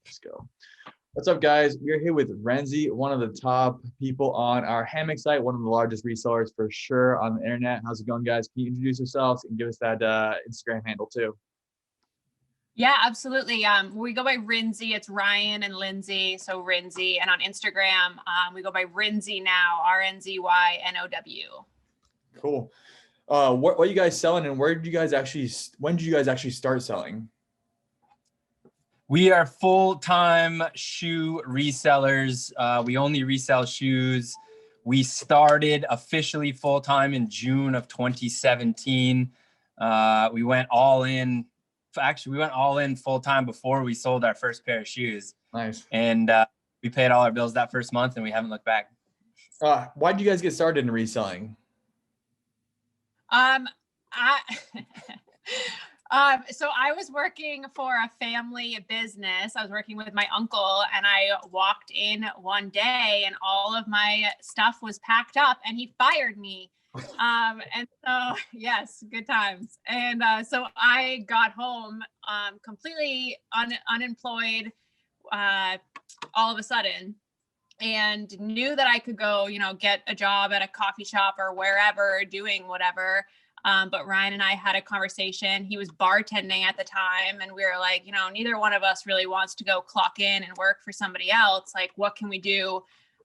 Let's go. What's up, guys? We're here with RNZY, one of the top people on our HAMMOQ site, one of the largest resellers for sure on the internet. How's it going, guys? Can you introduce yourselves and give us that Instagram handle too? Yeah, absolutely. We go by RNZY. It's Ryan and Lindsay, so RNZY. And on Instagram, we go by RNZY now, RNZYNOW. Cool. What are you guys selling, and when did you guys actually start selling? We are full-time shoe resellers. We only resell shoes. We started officially full-time in June of 2017. We went all in. Actually, we went all in full-time before we sold our first pair of shoes. Nice. And we paid all our bills that first month, and we haven't looked back. Why did you guys get started in reselling? So I was working for a family business. I was working with my uncle, and I walked in one day and all of my stuff was packed up and he fired me. And so, yes, good times. And so I got home completely unemployed all of a sudden, and knew that I could go, get a job at a coffee shop or wherever doing whatever. But Ryan and I had a conversation. He was bartending at the time, and we were like, neither one of us really wants to go clock in and work for somebody else. Like, what can we do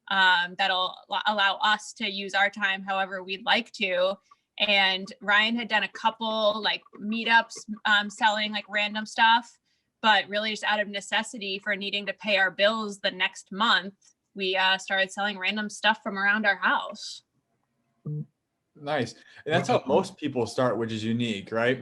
that'll allow us to use our time however we'd like to? And Ryan had done a couple like meetups selling like random stuff, but really just out of necessity for needing to pay our bills the next month, we started selling random stuff from around our house. Nice. And that's how most people start, which is unique, right?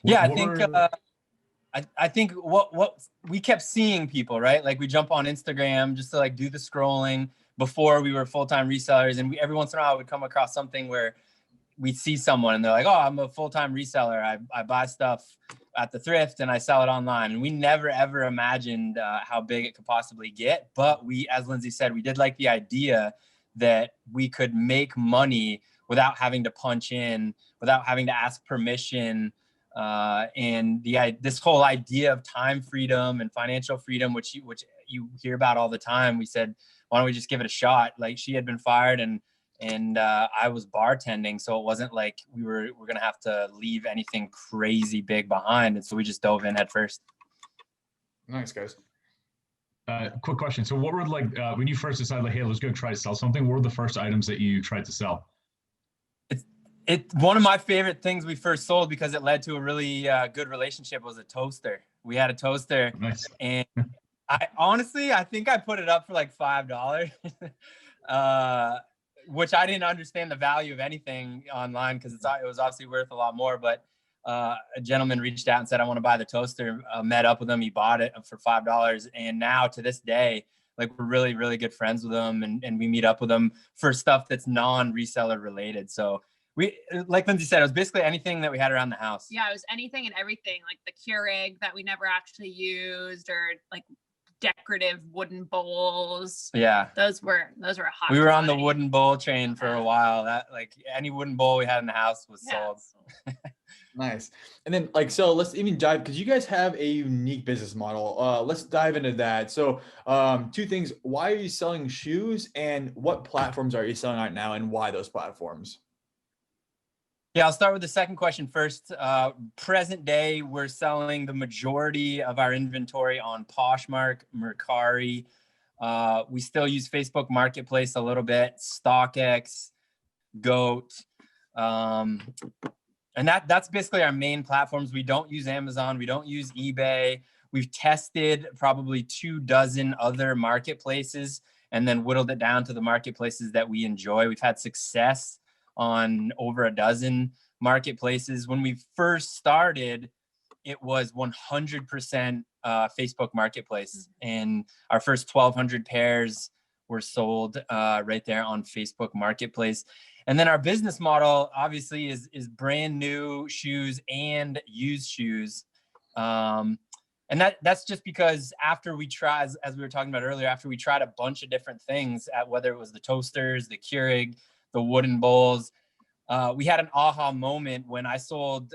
Yeah, I think what we kept seeing people, right? Like we jump on Instagram just to like do the scrolling before we were full-time resellers. And every once in a while would come across something where we'd see someone and they're like, oh, I'm a full-time reseller. I buy stuff at the thrift and I sell it online. And we never, ever imagined how big it could possibly get. But we, as Lindsay said, we did like the idea that we could make money without having to punch in, without having to ask permission. And this whole idea of time freedom and financial freedom, which you hear about all the time, we said, why don't we just give it a shot? Like, she had been fired and I was bartending, so it wasn't like we're gonna have to leave anything crazy big behind, and so we just dove in head first. Nice, guys. Quick question. So what were when you first decided like, hey, let's go try to sell something, what were the first items that you tried to sell? It's one of my favorite things we first sold because it led to a really good relationship, was a toaster. We had a toaster. Nice. And I think I put it up for like $5, which I didn't understand the value of anything online because it was obviously worth a lot more. But a gentleman reached out and said, I want to buy the toaster. Met up with him. He bought it for $5. And now to this day, like, we're really, really good friends with him, and we meet up with him for stuff that's non-reseller related. So we, like Lindsay said, it was basically anything that we had around the house. Yeah, it was anything and everything, like the Keurig that we never actually used, or like decorative wooden bowls. Yeah, those were hot. We were on the wooden bowl train for a while. That, like, any wooden bowl we had in the house was sold. Nice. And then, like, so let's even dive, because you guys have a unique business model. Let's dive into that. So two things: why are you selling shoes, and what platforms are you selling right now, and why those platforms? Yeah, I'll start with the second question first. Present day, we're selling the majority of our inventory on Poshmark, Mercari. We still use Facebook Marketplace a little bit, StockX, Goat. And that's basically our main platforms. We don't use Amazon. We don't use eBay. We've tested probably 24 other marketplaces and then whittled it down to the marketplaces that we enjoy. We've had success on over 12 marketplaces. When we first started, it was 100% Facebook Marketplace, and our first 1,200 pairs were sold right there on Facebook Marketplace. And then our business model obviously is brand new shoes and used shoes. And that's just because after we tried, as we were talking about earlier, after we tried a bunch of different things, at whether it was the toasters, the Keurig, the wooden bowls, we had an aha moment when I sold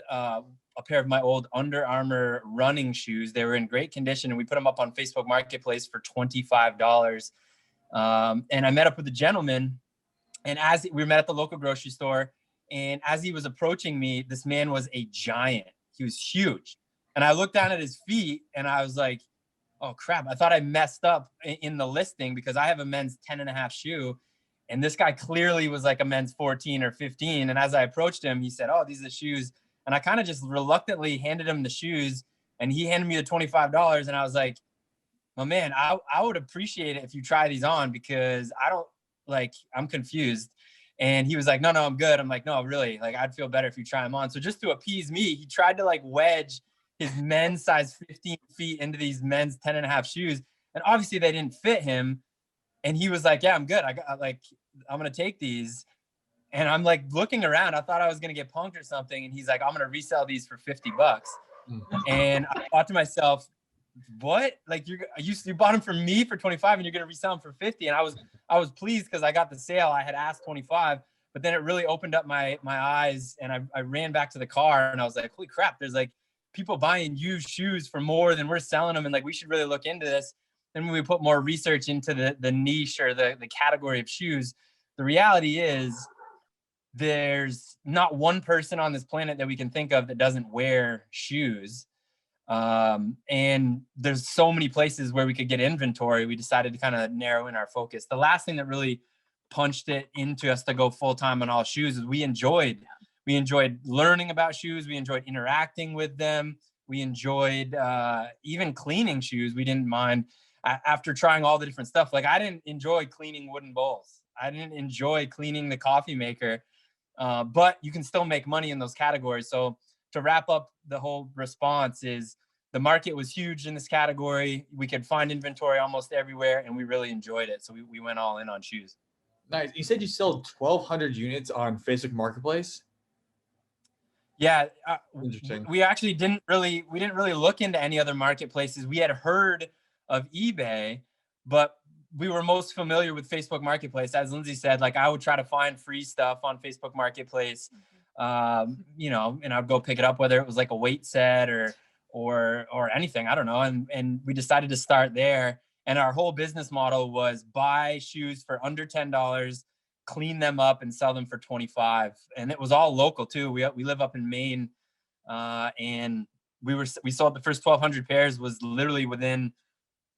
a pair of my old Under Armour running shoes. They were in great condition, and we put them up on Facebook Marketplace for $25. And I met up with a gentleman, and as we met at the local grocery store, and as he was approaching me, this man was a giant. He was huge. And I looked down at his feet and I was like, oh crap, I thought I messed up in the listing because I have a men's 10.5 shoe. And this guy clearly was like a men's 14 or 15. And as I approached him, he said, oh, these are the shoes. And I kind of just reluctantly handed him the shoes, and he handed me the $25. And I was like, well, man, I would appreciate it if you try these on, because I'm confused. And he was like, no, I'm good. I'm like, no, really, like, I'd feel better if you try them on. So just to appease me, he tried to like wedge his men's size 15 feet into these men's 10.5 shoes. And obviously they didn't fit him. And he was like, yeah, I'm good. I'm going to take these. And I'm like looking around. I thought I was going to get punked or something. And he's like, I'm going to resell these for $50. And I thought to myself, what? Like you bought them for me for 25 and you're going to resell them for 50. And I was pleased because I got the sale. I had asked 25, but then it really opened up my eyes, and I ran back to the car and I was like, holy crap, there's like people buying used shoes for more than we're selling them. And like, we should really look into this. And when we put more research into the niche or the category of shoes, the reality is there's not one person on this planet that we can think of that doesn't wear shoes. And there's so many places where we could get inventory. We decided to kind of narrow in our focus. The last thing that really punched it into us to go full-time on all shoes is we enjoyed learning about shoes. We enjoyed interacting with them. We enjoyed even cleaning shoes. We didn't mind after trying all the different stuff. Like, I didn't enjoy cleaning wooden bowls. I didn't enjoy cleaning the coffee maker, but you can still make money in those categories. So to wrap up the whole response is the market was huge in this category. We could find inventory almost everywhere, and we really enjoyed it. So we went all in on shoes. Nice. You said you sold 1,200 units on Facebook Marketplace? Yeah. Interesting. We actually didn't really look into any other marketplaces. We had heard of eBay, but we were most familiar with Facebook Marketplace. As Lindsay said, like, I would try to find free stuff on Facebook Marketplace, and I'd go pick it up, whether it was like a weight set or anything, I don't know. And we decided to start there. And our whole business model was buy shoes for under $10, clean them up and sell them for 25. And it was all local too. We live up in Maine, and we sold the first 1,200 pairs was literally within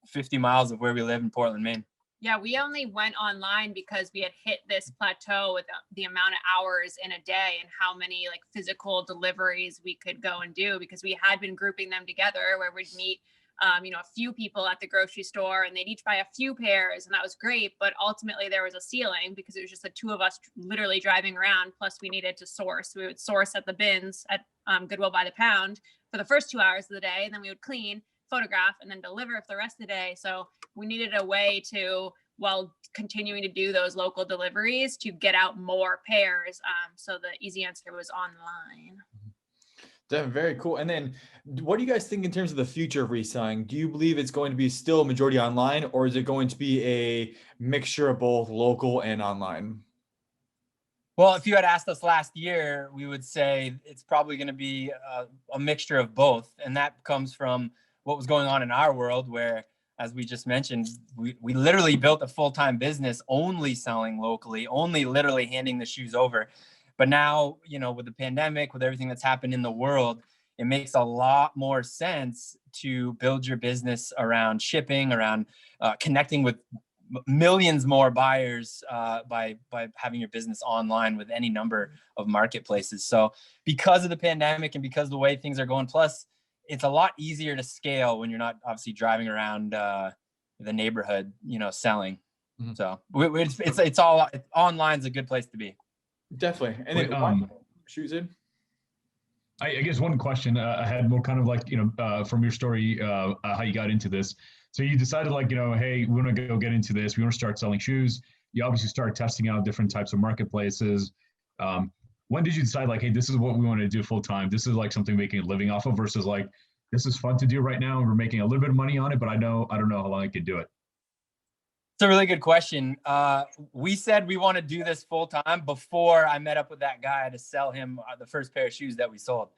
50 miles of where we live in Portland, Maine. Yeah, we only went online because we had hit this plateau with the amount of hours in a day and how many like physical deliveries we could go and do, because we had been grouping them together where we'd meet a few people at the grocery store and they'd each buy a few pairs, and that was great. But ultimately there was a ceiling because it was just the two of us literally driving around. Plus we needed to source. We would source at the bins at Goodwill by the pound for the first 2 hours of the day. And then we would clean, photograph, and then deliver for the rest of the day. So we needed a way to, while continuing to do those local deliveries, to get out more pairs. So the easy answer was online. Very cool. And then what do you guys think in terms of the future of reselling? Do you believe it's going to be still majority online, or is it going to be a mixture of both local and online? Well, if you had asked us last year, we would say it's probably going to be a mixture of both. And that comes from what was going on in our world, where, as we just mentioned, we literally built a full-time business only selling locally, only literally handing the shoes over. But now, with the pandemic, with everything that's happened in the world, it makes a lot more sense to build your business around shipping, around connecting with millions more buyers by having your business online with any number of marketplaces. So because of the pandemic and because of the way things are going, plus it's a lot easier to scale when you're not obviously driving around the neighborhood, selling. Mm-hmm. So it's all online's a good place to be. Definitely. And then shoes in. I guess one question I had more kind of like, from your story, how you got into this. So you decided like, hey, we want to go get into this. We want to start selling shoes. You obviously started testing out different types of marketplaces. When did you decide like, hey, this is what we want to do full time? This is like something making a living off of, versus like, this is fun to do right now and we're making a little bit of money on it, but I don't know how long I could do it. It's a really good question. We said we want to do this full time before I met up with that guy to sell him the first pair of shoes that we sold.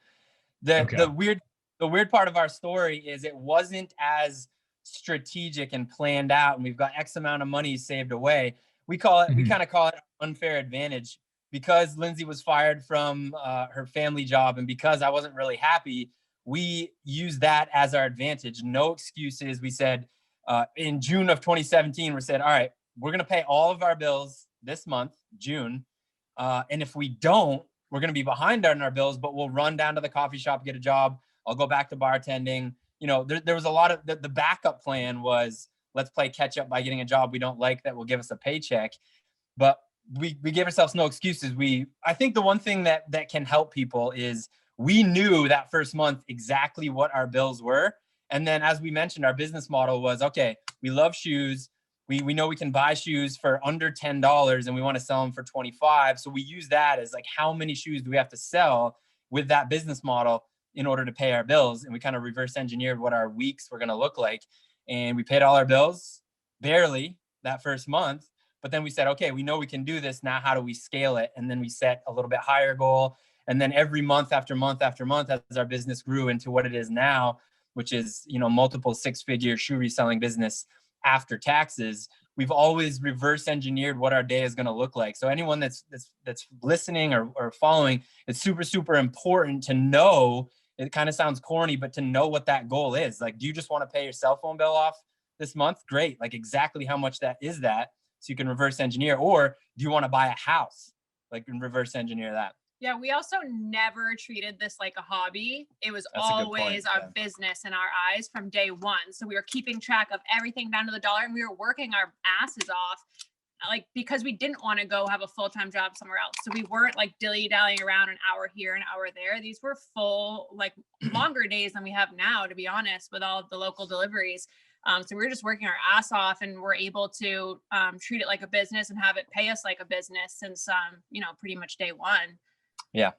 The weird part of our story is it wasn't as strategic and planned out, and we've got X amount of money saved away. We kind of call it unfair advantage, because Lindsay was fired from her family job, and because I wasn't really happy, we used that as our advantage. No excuses. We said in June of 2017, we said, all right, we're going to pay all of our bills this month, June. And if we don't, we're going to be behind on our bills, but we'll run down to the coffee shop, get a job. I'll go back to bartending. You know, there was a lot of the backup plan was, let's play catch up by getting a job we don't like that will give us a paycheck. But we gave ourselves no excuses. I think the one thing that can help people is we knew that first month exactly what our bills were. And then, as we mentioned, our business model was, okay, we love shoes. We know we can buy shoes for under $10 and we want to sell them for 25. So we use that as like, how many shoes do we have to sell with that business model in order to pay our bills? And we kind of reverse engineered what our weeks were going to look like. And we paid all our bills barely that first month. But then we said, okay, we know we can do this. Now, how do we scale it? And then we set a little bit higher goal. And then every month after month after month, as our business grew into what it is now, which is, you know, multiple six-figure shoe reselling business after taxes, we've always reverse engineered what our day is going to look like. So anyone that's listening or following, it's super, super important to know. It kind of sounds corny, but to know what that goal is. Like, do you just want to pay your cell phone bill off this month? Great. Like, exactly how much that is that, so you can reverse engineer. Or do you want to buy a house? Like, and reverse engineer that. Yeah, we also never treated this like a hobby. It was always our business in our eyes from day one. So we were keeping track of everything down to the dollar, and we were working our asses off, like, because we didn't want to go have a full-time job somewhere else. So we weren't like dilly-dallying around an hour here, an hour there. These were full, like, longer days than we have now, to be honest, with all of the local deliveries. So we were just working our ass off, and we're able to treat it like a business and have it pay us like a business since, you know, pretty much day one. Yeah.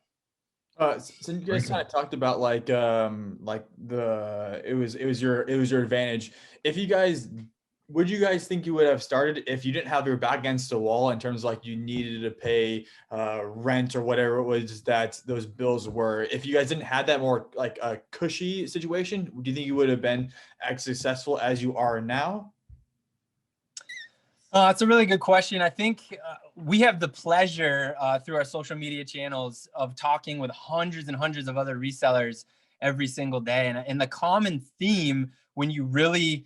So you guys kind of talked about like it was your advantage. If you guys, would you guys think you would have started if you didn't have your back against the wall in terms of like you needed to pay rent or whatever it was that those bills were? If you guys didn't have that more like a cushy situation, do you think you would have been as successful as you are now? It's a really good question. I think we have the pleasure through our social media channels of talking with hundreds and hundreds of other resellers every single day. And the common theme, when you really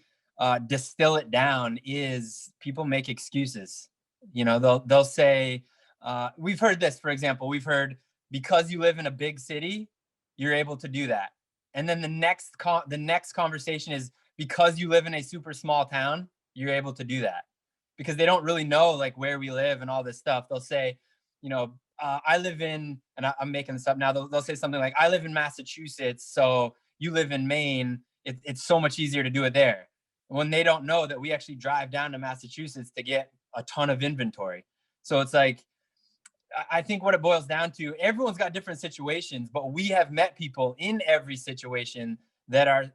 distill it down, is people make excuses. You know, they'll say, we've heard this, for example, we've heard, because you live in a big city, you're able to do that. And then the next conversation is, because you live in a super small town, you're able to do that. Because they don't really know like where we live and all this stuff. They'll say, you know, I live in, and I'm making this up now, they'll say something like, I live in Massachusetts, so you live in Maine, it's so much easier to do it there. When they don't know that we actually drive down to Massachusetts to get a ton of inventory. So it's like, I think what it boils down to, everyone's got different situations, but we have met people in every situation that are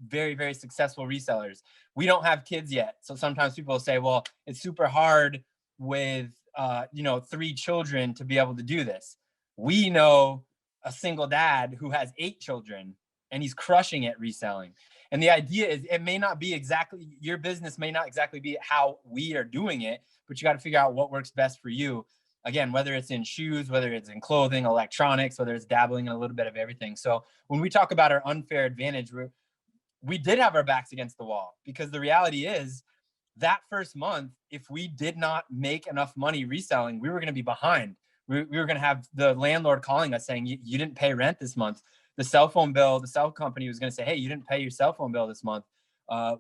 very, very successful resellers. We don't have kids yet. So sometimes people will say, well, it's super hard with, 3 children to be able to do this. We know a single dad who has 8 children and he's crushing it reselling. And the idea is, it may not be exactly, your business may not exactly be how we are doing it, but you got to figure out what works best for you. Again, whether it's in shoes, whether it's in clothing, electronics, whether it's dabbling in a little bit of everything. So when we talk about our unfair advantage, we did have our backs against the wall, because the reality is that first month, if we did not make enough money reselling, we were going to be behind. We were going to have the landlord calling us saying, you didn't pay rent this month. The cell phone bill, the cell company was going to say, hey, you didn't pay your cell phone bill this month.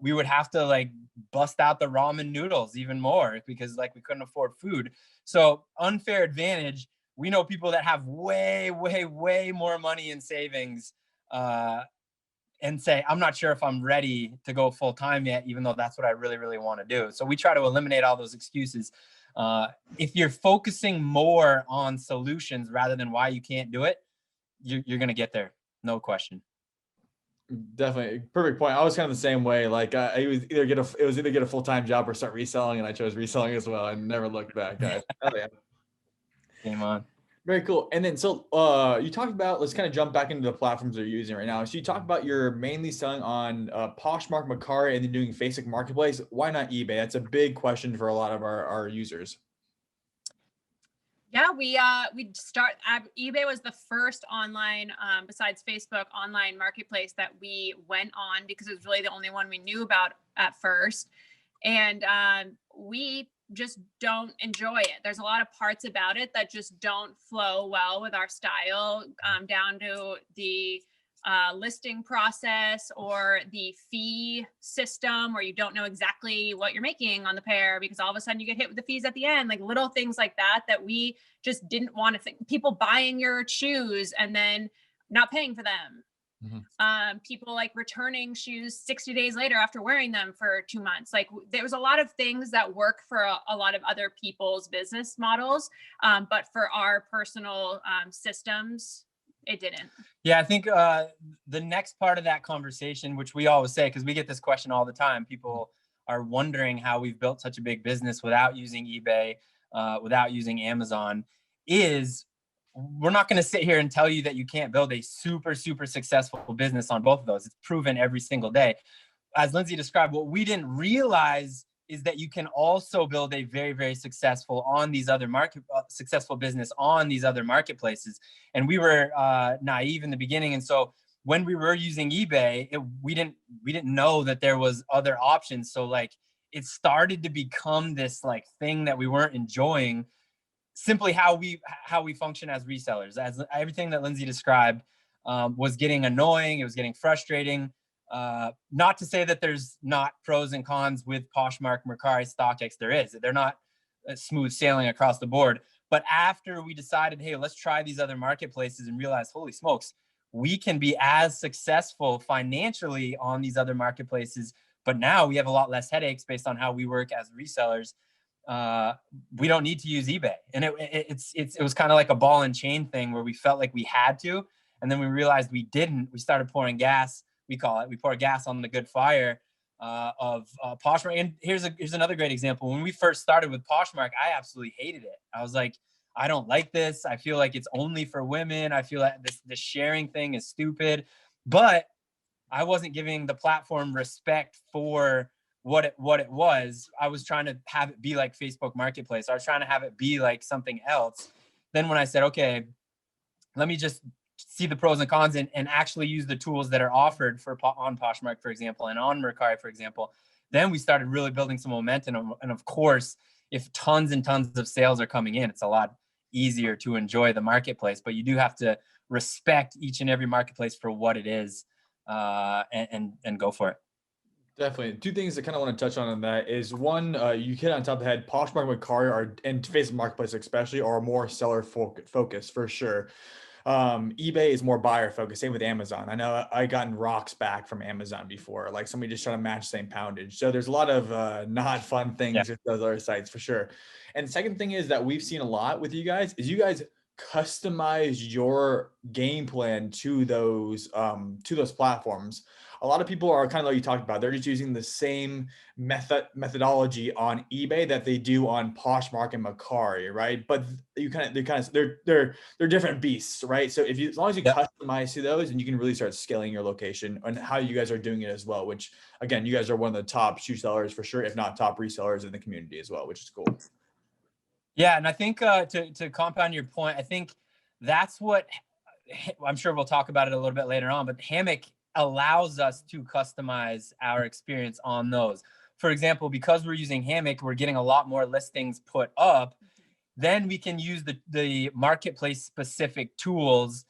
We would have to like bust out the ramen noodles even more, because like we couldn't afford food. So unfair advantage, we know people that have way, way, way more money in savings and say, I'm not sure if I'm ready to go full time yet, even though that's what I really, really want to do. So we try to eliminate all those excuses. If you're focusing more on solutions rather than why you can't do it, you're going to get there. No question. Definitely, perfect point. I was kind of the same way. Like it was either get a full-time job or start reselling, and I chose reselling as well, and never looked back. Oh yeah, Game on. Very cool. And then, so you talked about, let's kind of jump back into the platforms they're using right now. So you talked about you're mainly selling on Poshmark, Mercari, and then doing Facebook Marketplace. Why not eBay? That's a big question for a lot of our users. Yeah, we eBay was the first online, besides Facebook, online marketplace that we went on because it was really the only one we knew about at first. And we just don't enjoy it. There's a lot of parts about it that just don't flow well with our style, down to the listing process or the fee system where you don't know exactly what you're making on the pair because all of a sudden you get hit with the fees at the end, like little things like that we just didn't want to think. People buying your shoes and then not paying for them. People like returning shoes 60 days later after wearing them for 2 months. Like there was a lot of things that work for a lot of other people's business models. But for our personal systems, it didn't. Yeah, I think the next part of that conversation, which we always say, because we get this question all the time, people are wondering how we've built such a big business without using eBay, without using Amazon, is we're not going to sit here and tell you that you can't build a super, super successful business on both of those. It's proven every single day. As Lindsay described, what we didn't realize is that you can also build a very, very successful successful business on these other marketplaces. And we were naive in the beginning. And so when we were using eBay, we didn't know that there was other options. So like it started to become this like thing that we weren't enjoying. Simply how we function as resellers, as everything that Lindsay described was getting annoying. It was getting frustrating. Not to say that there's not pros and cons with Poshmark, Mercari, StockX. There is. They're not smooth sailing across the board. But after we decided, hey, let's try these other marketplaces and realize, holy smokes, we can be as successful financially on these other marketplaces. But now we have a lot less headaches based on how we work as resellers. We don't need to use eBay. And it was kind of like a ball and chain thing where we felt like we had to. And then we realized we didn't. We started pouring gas. We call it, we pour gas on the good fire of Poshmark. And here's another great example. When we first started with Poshmark, I absolutely hated it. I was like, I don't like this. I feel like it's only for women. I feel like this sharing thing is stupid. But I wasn't giving the platform respect for what it was. I was trying to have it be like Facebook Marketplace. I was trying to have it be like something else. Then when I said, okay, let me just see the pros and cons and actually use the tools that are offered on Poshmark, for example, and on Mercari, for example, then we started really building some momentum. And of course, if tons and tons of sales are coming in, it's a lot easier to enjoy the marketplace, but you do have to respect each and every marketplace for what it is, and go for it. Definitely. Two things I kind of want to touch on that is one, you hit on top of the head, Poshmark, Mercari, and Facebook Marketplace especially, are more seller focused for sure. eBay is more buyer focused. Same with Amazon. I know I gotten rocks back from Amazon before, like somebody just trying to match the same poundage. So there's a lot of not fun things with those other sites for sure. And the second thing is that we've seen a lot with you guys is you guys customize your game plan to those platforms. A lot of people are kind of like you talked about. They're just using the same methodology on eBay that they do on Poshmark and Mercari, right? But they're different beasts, right? So as long as you customize to those, and you can really start scaling your location and how you guys are doing it as well. Which again, you guys are one of the top shoe sellers for sure, if not top resellers in the community as well, which is cool. Yeah, and I think to compound your point, I think that's what I'm sure we'll talk about it a little bit later on. But HAMMOQ allows us to customize our experience on those. For example, because we're using HAMMOQ, we're getting a lot more listings put up. Then we can use the marketplace specific tools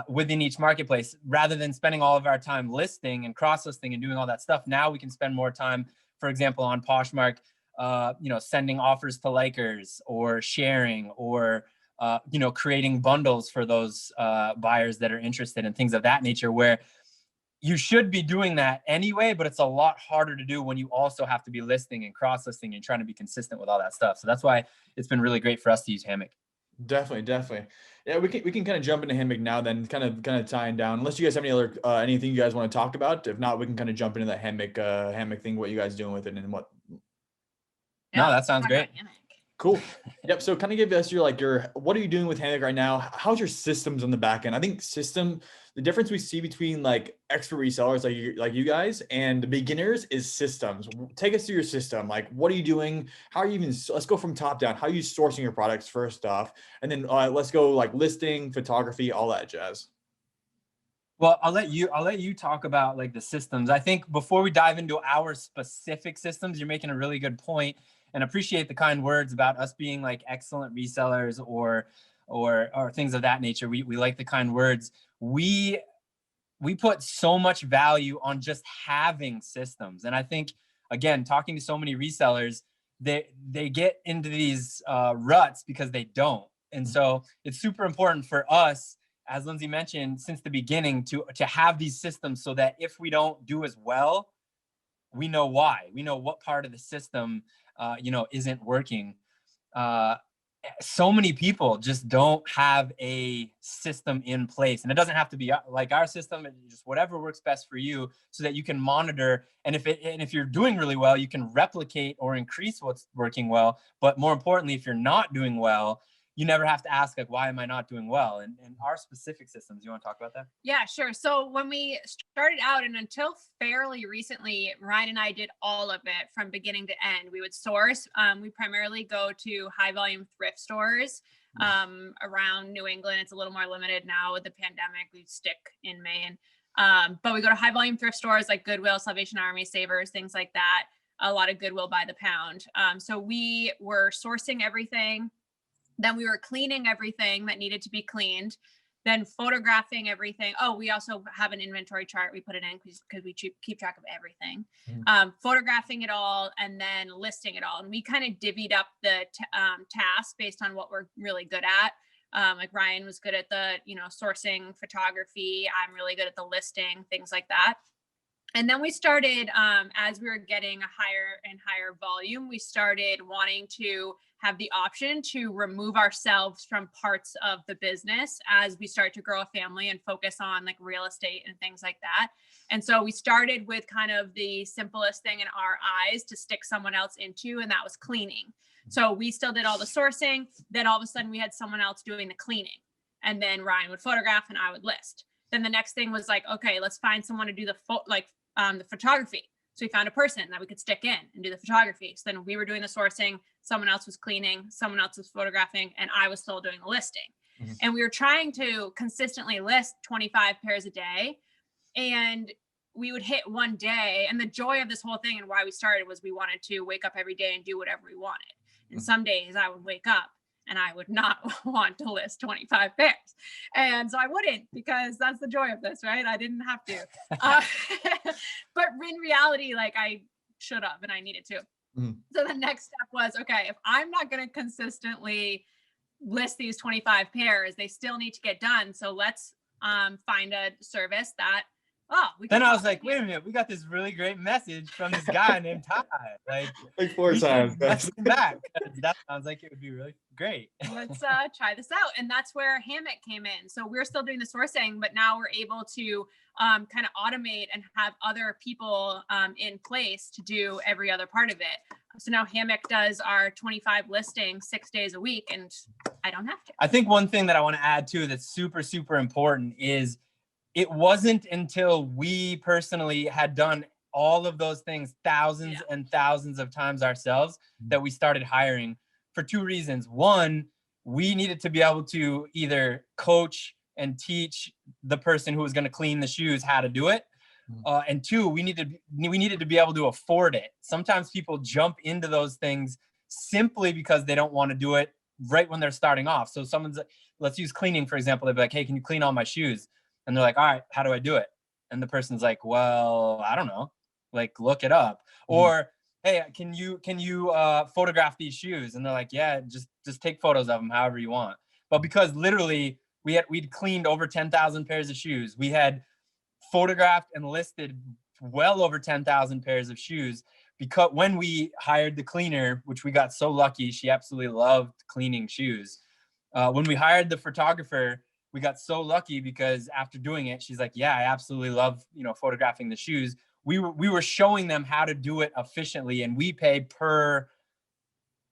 within each marketplace rather than spending all of our time listing and cross-listing and doing all that stuff. Now we can spend more time, for example, on Poshmark, sending offers to likers or sharing or creating bundles for those buyers that are interested in things of that nature, where you should be doing that anyway, but it's a lot harder to do when you also have to be listing and cross-listing and trying to be consistent with all that stuff. So that's why it's been really great for us to use HAMMOQ. Definitely. Yeah, we can kind of jump into HAMMOQ now, then kind of tying down. Unless you guys have any other anything you guys want to talk about. If not, we can kind of jump into that HAMMOQ thing, what you guys doing with it and what. No, that sounds great. Cool. Yep. So kind of give us what are you doing with HAMMOQ right now? How's your systems on the back end? I think the difference we see between like expert resellers like you guys and the beginners is systems. Take us through your system. Like, what are you doing? How are you even, let's go from top down. How are you sourcing your products first off? And then let's go like listing, photography, all that jazz. Well, I'll let you talk about like the systems. I think before we dive into our specific systems, you're making a really good point, and appreciate the kind words about us being like excellent resellers or things of that nature. We like the kind words. We put so much value on just having systems. And I think, again, talking to so many resellers, they get into these ruts because they don't. And so it's super important for us, as Lindsay mentioned, since the beginning to have these systems so that if we don't do as well, we know why. We know what part of the system, isn't working. So many people just don't have a system in place, and it doesn't have to be like our system. Just whatever works best for you, so that you can monitor. And if you're doing really well, you can replicate or increase what's working well. But more importantly, if you're not doing well, you never have to ask like, why am I not doing well? And our specific systems, you want to talk about that? Yeah, sure. So when we started out, and until fairly recently, Ryan and I did all of it from beginning to end. We would source. We primarily go to high volume thrift stores around New England. It's a little more limited now with the pandemic. We stick in Maine. But we go to high volume thrift stores like Goodwill, Salvation Army, Savers, things like that. A lot of Goodwill by the pound. So we were sourcing everything. Then we were cleaning everything that needed to be cleaned, then photographing everything. Oh, we also have an inventory chart. We put it in because we keep track of everything. Photographing it all and then listing it all. And we kind of divvied up the tasks based on what we're really good at. Like Ryan was good at the, sourcing photography. I'm really good at the listing, things like that. And then we started, as we were getting a higher and higher volume, we started wanting to have the option to remove ourselves from parts of the business as we start to grow a family and focus on like real estate and things like that. And so we started with kind of the simplest thing in our eyes to stick someone else into, and that was cleaning. So we still did all the sourcing. Then all of a sudden we had someone else doing the cleaning, and then Ryan would photograph and I would list. Then the next thing was like, okay, let's find someone to do the photography. So we found a person that we could stick in and do the photography. So then we were doing the sourcing, someone else was cleaning, someone else was photographing, and I was still doing the listing. And we were trying to consistently list 25 pairs a day. And we would hit one day. And the joy of this whole thing and why we started was we wanted to wake up every day and do whatever we wanted. And some days I would wake up and I would not want to list 25 pairs. And so I wouldn't, because that's the joy of this, right? I didn't have to. But in reality, like I should have, and I needed to. So the next step was, okay, if I'm not going to consistently list these 25 pairs, they still need to get done. So let's find a service that, then I was like, wait a minute, we got this really great message from this guy named Ty. Like 4 times. Back. That sounds like it would be really great. Let's try this out. And that's where HAMMOQ came in. So we're still doing the sourcing, but now we're able to kind of automate and have other people in place to do every other part of it. So now HAMMOQ does our 25 listings 6 days a week, and I don't have to. I think one thing that I want to add too that's super, super important is it wasn't until we personally had done all of those things thousands and thousands of times ourselves that we started hiring, for 2 reasons. One, we needed to be able to either coach and teach the person who was going to clean the shoes how to do it. And 2, we needed to be able to afford it. Sometimes people jump into those things simply because they don't want to do it right when they're starting off. So let's use cleaning, for example. They'd be like, hey, can you clean all my shoes? And they're like, all right, how do I do it? And the person's like, well, I don't know. Like, look it up. Or, hey, can you photograph these shoes? And they're like, yeah, just take photos of them however you want. But because literally we'd cleaned over 10,000 pairs of shoes. We had photographed and listed well over 10,000 pairs of shoes, because when we hired the cleaner, which we got so lucky, she absolutely loved cleaning shoes. When we hired the photographer, we got so lucky because after doing it, she's like, yeah, I absolutely love, photographing the shoes. We were showing them how to do it efficiently, and we pay per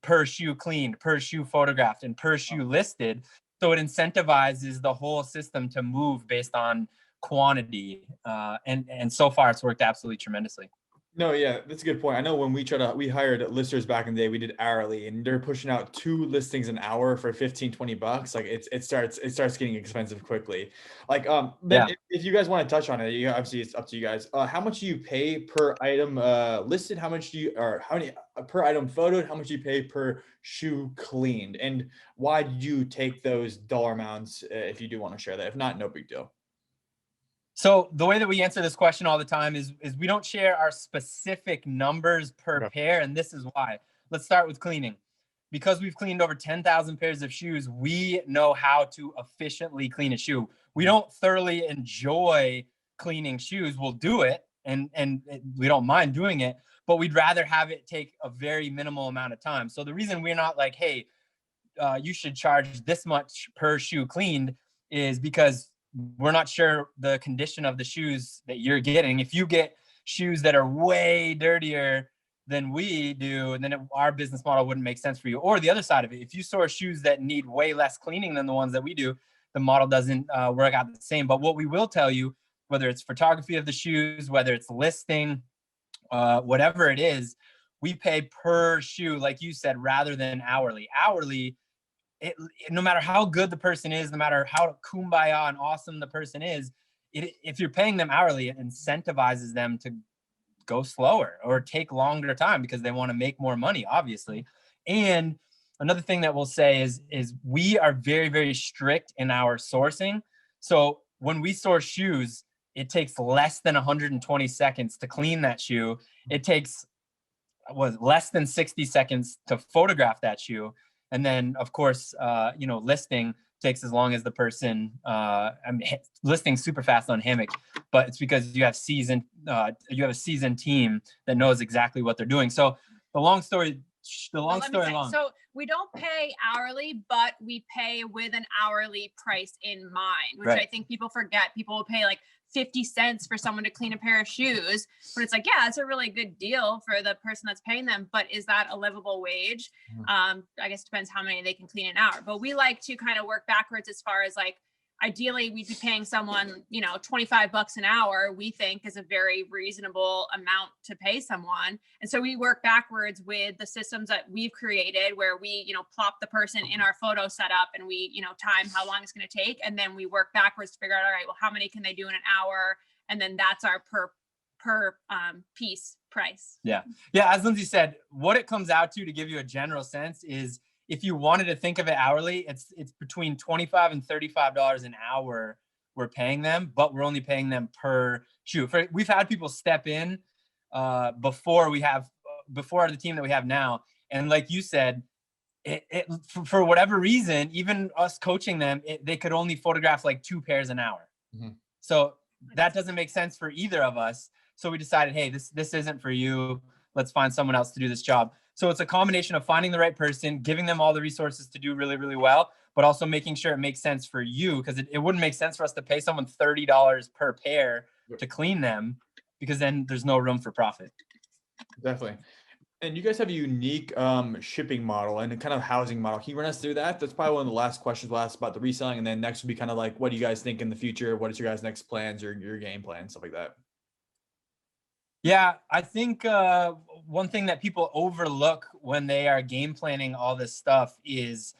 per shoe cleaned, per shoe photographed, and per shoe listed. So it incentivizes the whole system to move based on quantity. And so far it's worked absolutely tremendously. No, yeah, that's a good point. I know when we hired listers back in the day, we did hourly, and they're pushing out 2 listings an hour for 15, $20. Like it starts getting expensive quickly. Like, then if you guys want to touch on it, obviously it's up to you guys. How much do you pay per item listed? How many per item photoed? How much do you pay per shoe cleaned? And why did you take those dollar amounts, if you do want to share that? If not, no big deal. So the way that we answer this question all the time is we don't share our specific numbers per pair, and this is why. Let's start with cleaning. Because we've cleaned over 10,000 pairs of shoes, we know how to efficiently clean a shoe. We don't thoroughly enjoy cleaning shoes. We'll do it, and we don't mind doing it, but we'd rather have it take a very minimal amount of time. So the reason we're not like, hey, you should charge this much per shoe cleaned is because we're not sure the condition of the shoes that you're getting. If you get shoes that are way dirtier than we do, and then our business model wouldn't make sense for you. Or the other side of it, if you source shoes that need way less cleaning than the ones that we do, the model doesn't work out the same. But what we will tell you, whether it's photography of the shoes, whether it's listing, whatever it is, we pay per shoe, like you said, rather than hourly. Hourly, no matter how good the person is, no matter how kumbaya and awesome the person is, if you're paying them hourly, it incentivizes them to go slower or take longer time because they want to make more money, obviously. And another thing that we'll say is we are very, very strict in our sourcing. So when we source shoes, it takes less than 120 seconds to clean that shoe. It takes less than 60 seconds to photograph that shoe. And then, of course, listing takes as long as the person. Listing super fast on HAMMOQ, but it's because you have a seasoned team that knows exactly what they're doing. So the long story long. So we don't pay hourly, but we pay with an hourly price in mind, which I think people forget. People will pay like 50 cents for someone to clean a pair of shoes, but it's like, yeah, it's a really good deal for the person that's paying them, but is that a livable wage? I guess it depends how many they can clean an hour, but we like to kind of work backwards as far as like, ideally we'd be paying someone, $25 an hour, we think is a very reasonable amount to pay someone. And so we work backwards with the systems that we've created where we, plop the person in our photo setup and we, time how long it's going to take. And then we work backwards to figure out, all right, well, how many can they do in an hour? And then that's our per piece price. Yeah. As Lindsay said, what it comes out to give you a general sense is, if you wanted to think of it hourly, it's between $25 and $35 an hour we're paying them, but we're only paying them per shoe. We've had people step in before the team that we have now, and like you said, for whatever reason, even us coaching them, they could only photograph like 2 pairs an hour. So that doesn't make sense for either of us. So we decided, hey, this isn't for you. Let's find someone else to do this job. So it's a combination of finding the right person, giving them all the resources to do really, really well, but also making sure it makes sense for you, because it wouldn't make sense for us to pay someone $30 per pair to clean them, because then there's no room for profit. Definitely. And you guys have a unique shipping model and a kind of housing model. Can you run us through that? That's probably one of the last questions we'll ask about the reselling. And then next will be kind of like, what do you guys think in the future? What is your guys' next plans, your game plan, stuff like that? Yeah, I think one thing that people overlook when they are game planning all this stuff is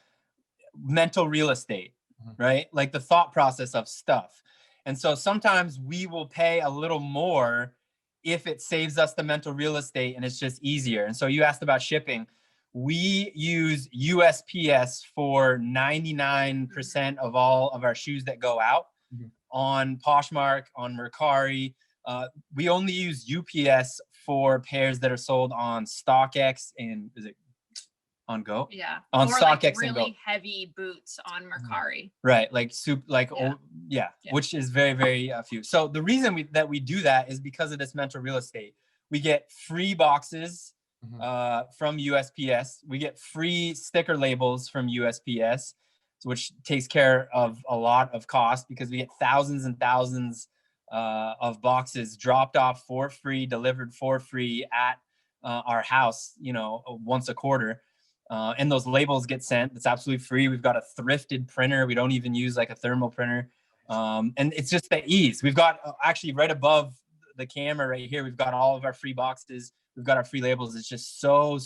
mental real estate, right? Like the thought process of stuff. And so sometimes we will pay a little more if it saves us the mental real estate and it's just easier. And so you asked about shipping. We use USPS for 99% of all of our shoes that go out on Poshmark, on Mercari. We only use UPS for pairs that are sold on StockX and is it on Go? Yeah. On or StockX like and Go. Really heavy boots on Mercari. Right. Like which is very, very few. So the reason that we do that is because of this mental real estate. We get free boxes from USPS. We get free sticker labels from USPS, which takes care of a lot of cost because we get thousands and thousands of boxes dropped off for free, delivered for free at our house, once a quarter. and those labels get sent. It's absolutely free. We've got a thrifted printer. We don't even use like a thermal printer. And it's just the ease. We've got actually right above the camera right here, we've got all of our free boxes. We've got our free labels. It's just so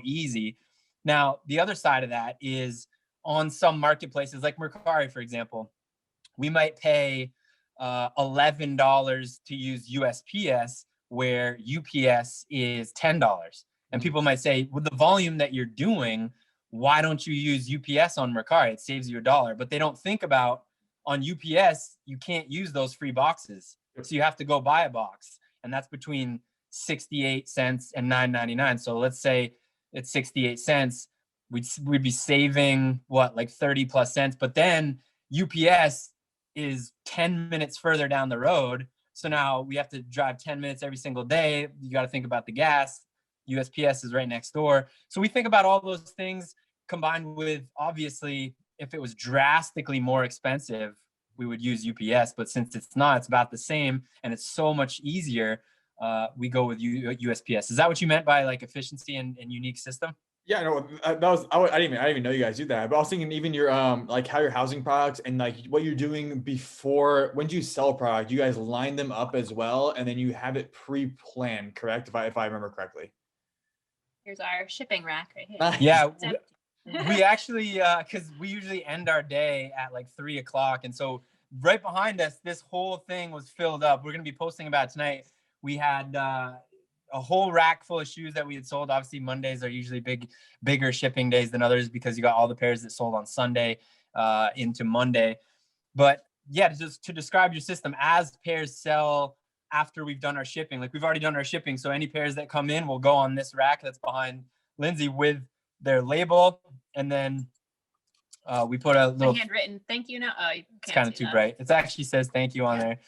easy. Now, the other side of that is on some marketplaces like Mercari, for example, we might pay $11 to use USPS where UPS is $10. And people might say, with the volume that you're doing, why don't you use UPS on Mercari? It saves you $1. But they don't think about on UPS, you can't use those free boxes. So you have to go buy a box. And that's between 68 cents and $9.99. So let's say it's 68 cents. We'd be saving what, like 30 plus cents. But then UPS is 10 minutes further down the road. So now we have to drive 10 minutes every single day. You got to think about the gas. USPS is right next door. So we think about all those things combined with, obviously, if it was drastically more expensive, we would use UPS. But since it's not, it's about the same and it's so much easier, we go with USPS. Is that what you meant by like efficiency and unique system? Yeah, no, that was, I didn't even know you guys do that. But I was thinking even your like how you're housing products and like what you're doing before when you sell a product, you guys line them up as well, and then you have it pre-planned, correct? If I remember correctly. Here's our shipping rack right here. Nice. Yeah, we actually because we usually end our day at like 3 o'clock, and so right behind us, this whole thing was filled up. We're gonna be posting about it tonight. We had a whole rack full of shoes that we had sold. Obviously, Mondays are usually bigger shipping days than others because you got all the pairs that sold on Sunday into Monday. But yeah, just to describe your system, as pairs sell after we've done our shipping, like we've already done our shipping. So any pairs that come in will go on this rack that's behind Lindsay with their label. And then we put a little handwritten thank you note. Oh, you it's kind of too bright. It actually says thank you on there.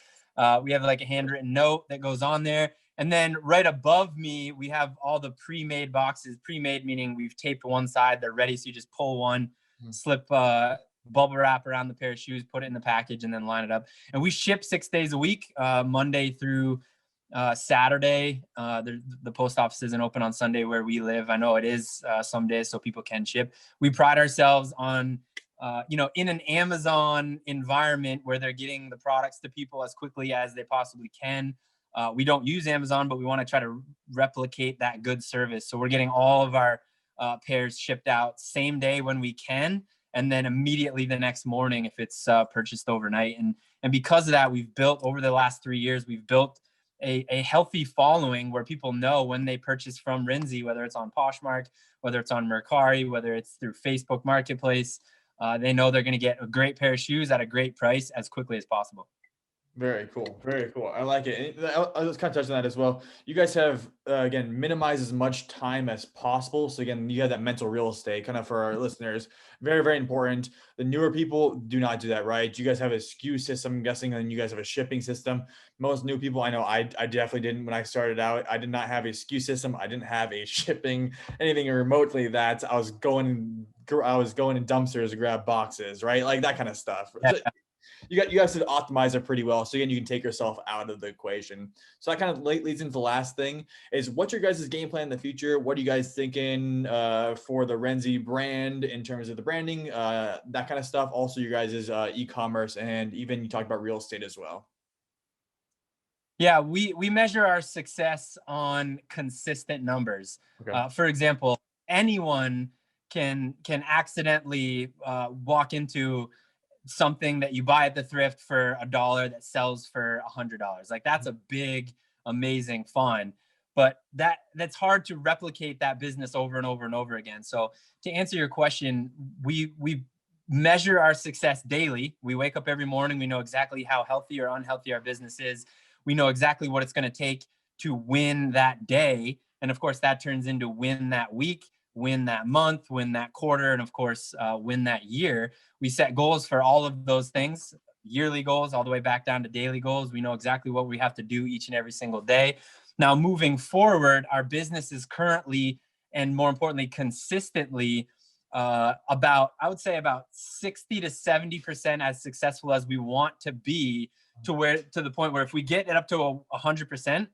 We have like a handwritten note that goes on there. And then right above me, we have all the pre-made boxes. Pre-made meaning we've taped one side, they're ready. So you just pull one, slip bubble wrap around the pair of shoes, put it in the package, and then line it up. And we ship 6 days a week, Monday through Saturday. The post office isn't open on Sunday where we live. I know it is some days, so people can ship. We pride ourselves on, in an Amazon environment where they're getting the products to people as quickly as they possibly can. We don't use Amazon, but we want to try to replicate that good service. So we're getting all of our pairs shipped out same day when we can, and then immediately the next morning if it's purchased overnight. And because of that, we've built over the last 3 years, we've built a healthy following where people know when they purchase from RNZY, whether it's on Poshmark, whether it's on Mercari, whether it's through Facebook Marketplace, they know they're going to get a great pair of shoes at a great price as quickly as possible. Very cool. Very cool. I like it. And I was kind of touching on that as well. You guys have, again, minimize as much time as possible. So again, you have that mental real estate kind of for our listeners. Very, very important. The newer people do not do that, right? You guys have a SKU system, I'm guessing, and you guys have a shipping system. Most new people, I know I definitely didn't when I started out. I did not have a SKU system. I didn't have a shipping, anything remotely that I was going in dumpsters to grab boxes, right? Like that kind of stuff. Yeah. So, you guys did optimize it pretty well. So again, you can take yourself out of the equation. So that kind of leads into the last thing is what's your guys' game plan in the future? What are you guys thinking for the RNZY brand in terms of the branding, that kind of stuff? Also your guys' e-commerce, and even you talked about real estate as well. Yeah, we measure our success on consistent numbers. Okay. For example, anyone can accidentally walk into something that you buy at the thrift for $1 that sells for $100. Like that's a big, amazing find. But that's hard to replicate that business over and over and over again. So to answer your question, we measure our success daily. We wake up every morning. We know exactly how healthy or unhealthy our business is. We know exactly what it's going to take to win that day. And of course, that turns into win that week, win that month, win that quarter, and of course, win that year. We set goals for all of those things, yearly goals, all the way back down to daily goals. We know exactly what we have to do each and every single day. Now, moving forward, our business is currently, and more importantly, consistently about 60 to 70% as successful as we want to be, to the point where if we get it up to 100%,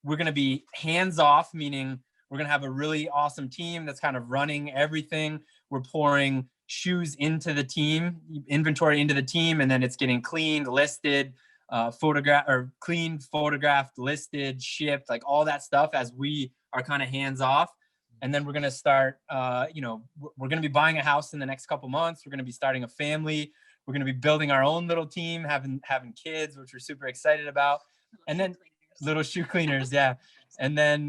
we're going to be hands off, meaning We're going to have a really awesome team that's kind of running everything. We're pouring shoes into the team, inventory into the team, and then it's getting cleaned, listed, photographed, listed, shipped, like all that stuff as we are kind of hands off. And then we're going to start, we're going to be buying a house in the next couple months. We're going to be starting a family. We're going to be building our own little team, having kids, which we're super excited about. And then little shoe cleaners. Yeah. And then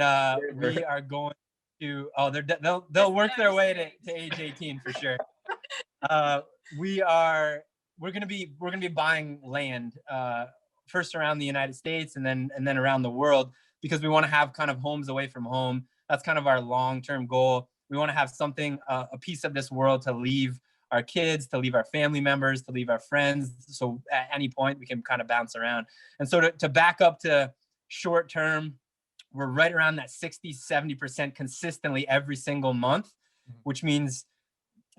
we are going to, they'll work their way to age 18 for sure. We're going to be buying land, first around the United States and then around the world, because we want to have kind of homes away from home. That's kind of our long-term goal. We want to have something, a piece of this world to leave our kids, to leave our family members, to leave our friends. So at any point we can kind of bounce around. And so to back up to short term, we're right around that 60-70% consistently every single month, which means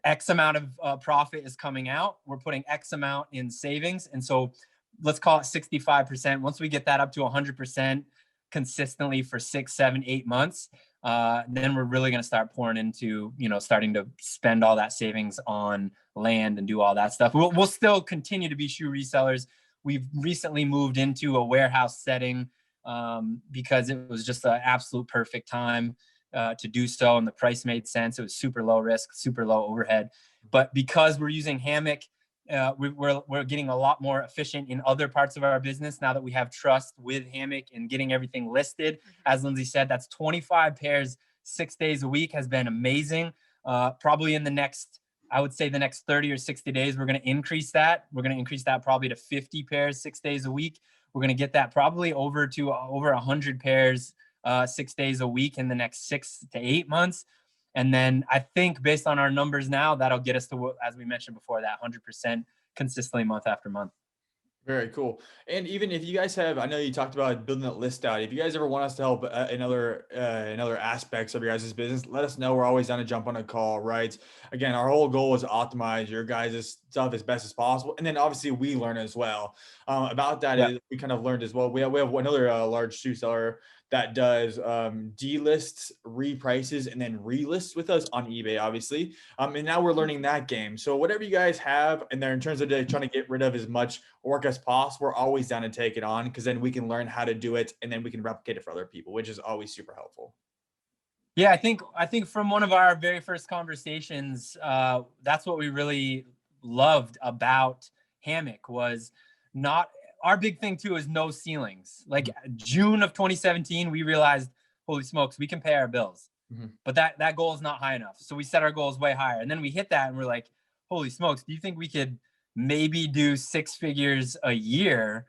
X amount of profit is coming out. We're putting X amount in savings. And so let's call it 65%. Once we get that up to 100% consistently for 6, 7, 8 months, then we're really going to start pouring into, starting to spend all that savings on land and do all that stuff. We'll still continue to be shoe resellers. We've recently moved into a warehouse setting because it was just an absolute perfect time to do so. And the price made sense. It was super low risk, super low overhead. But because we're using HAMMOQ, we're getting a lot more efficient in other parts of our business now that we have trust with HAMMOQ and getting everything listed. As Lindsay said, that's 25 pairs, 6 days a week has been amazing. Probably in the next 30 or 60 days, we're going to increase that. We're going to increase that probably to 50 pairs, 6 days a week. We're going to get that probably over 100 pairs, 6 days a week in the next 6 to 8 months. And then I think based on our numbers now, that'll get us to, as we mentioned before, that 100% consistently month after month. Very cool. And even if you guys have, I know you talked about building that list out. If you guys ever want us to help in other aspects of your guys' business, let us know. We're always down to jump on a call, right? Again, our whole goal is to optimize your guys' stuff as best as possible. And then obviously we learn as well. About that, Yeah. we kind of learned as well. We have another large shoe seller that does delists, reprices, and then relists with us on eBay, obviously. And now we're learning that game. So whatever you guys have in there in terms of trying to get rid of as much work as possible, we're always down to take it on, because then we can learn how to do it and then we can replicate it for other people, which is always super helpful. Yeah, I think from one of our very first conversations, that's what we really loved about HAMMOQ was not. Our big thing too is no ceilings. Like June of 2017, we realized, holy smokes, we can pay our bills, but that goal is not high enough. So we set our goals way higher, and then we hit that, and we're like, holy smokes, do you think we could maybe do 6 figures a year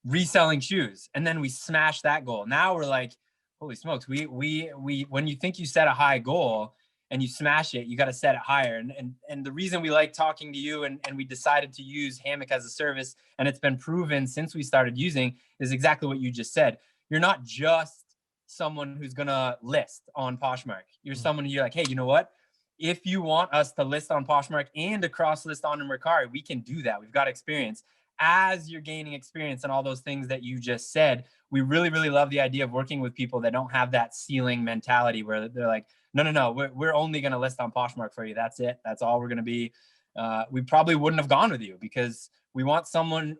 reselling shoes? And then we smashed that goal. Now we're like, holy smokes, we when you think you set a high goal and you smash it, you got to set it higher. And the reason we like talking to you and we decided to use HAMMOQ as a service, and it's been proven since we started using, is exactly what you just said. You're not just someone who's going to list on Poshmark. You're someone you're like, hey, you know what? If you want us to list on Poshmark and to cross list on Mercari, we can do that. We've got experience. As you're gaining experience and all those things that you just said, we really, really love the idea of working with people that don't have that ceiling mentality where they're like, no, we're only going to list on Poshmark for you. That's it. That's all we're going to be. We probably wouldn't have gone with you because we want someone,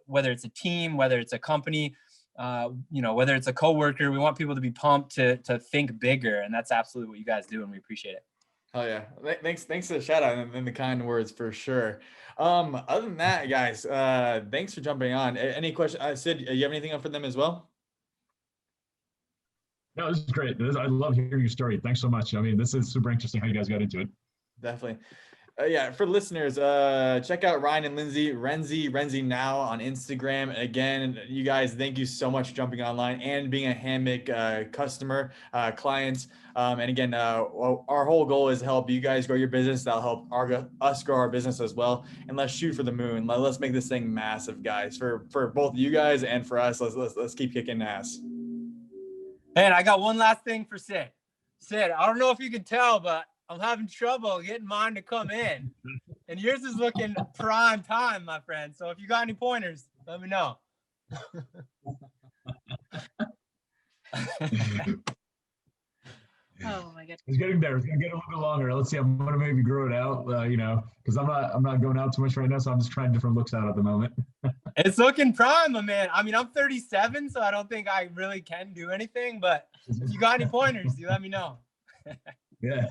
whether it's a team, whether it's a company, whether it's a coworker, we want people to be pumped to think bigger. And that's absolutely what you guys do. And we appreciate it. Oh yeah. Thanks for the shout out and the kind words for sure. Other than that, guys, thanks for jumping on. Any questions? Sid, you have anything up for them as well? No, this is great. I love hearing your story. Thanks so much. I mean, this is super interesting how you guys got into it. Definitely. Yeah, for listeners, check out Ryan and Lindsay, RNZY now on Instagram. And again, you guys, thank you so much for jumping online and being a HAMMOQ customer, clients. And again, our whole goal is to help you guys grow your business. That'll help us grow our business as well. And let's shoot for the moon. Let's make this thing massive, guys. For both you guys and for us, let's keep kicking ass. And I got one last thing for Sid. Sid, I don't know if you can tell, but I'm having trouble getting mine to come in. And yours is looking prime time, my friend. So if you got any pointers, let me know. Oh my goodness. It's getting there. It's gonna get a little bit longer. Let's see. I'm gonna maybe grow it out. Because I'm not going out too much right now, so I'm just trying different looks out at the moment. It's looking prime, my man. I mean, I'm 37, so I don't think I really can do anything. But if you got any pointers, you let me know. Yeah.